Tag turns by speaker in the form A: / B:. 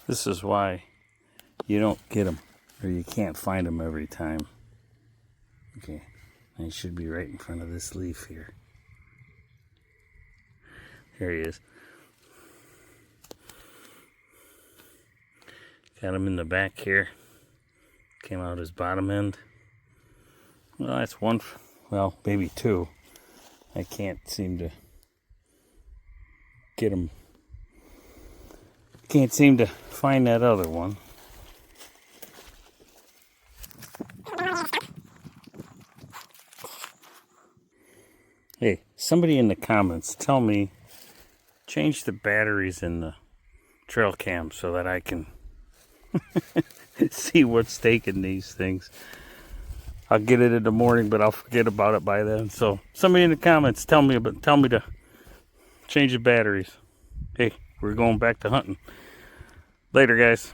A: This is why you don't get them, or you can't find them every time. Okay, and he should be right in front of this leaf here. There he is. Got him in the back here. Came out his bottom end. Well, that's one, well, maybe two. I can't seem to get him. Can't seem to find that other one. Hey, somebody in the comments, tell me, change the batteries in the trail cam so that I can see what's taking these things. I'll get it in the morning, but I'll forget about it by then. So somebody in the comments, tell me to change the batteries. Hey, we're going back to hunting. Later, guys.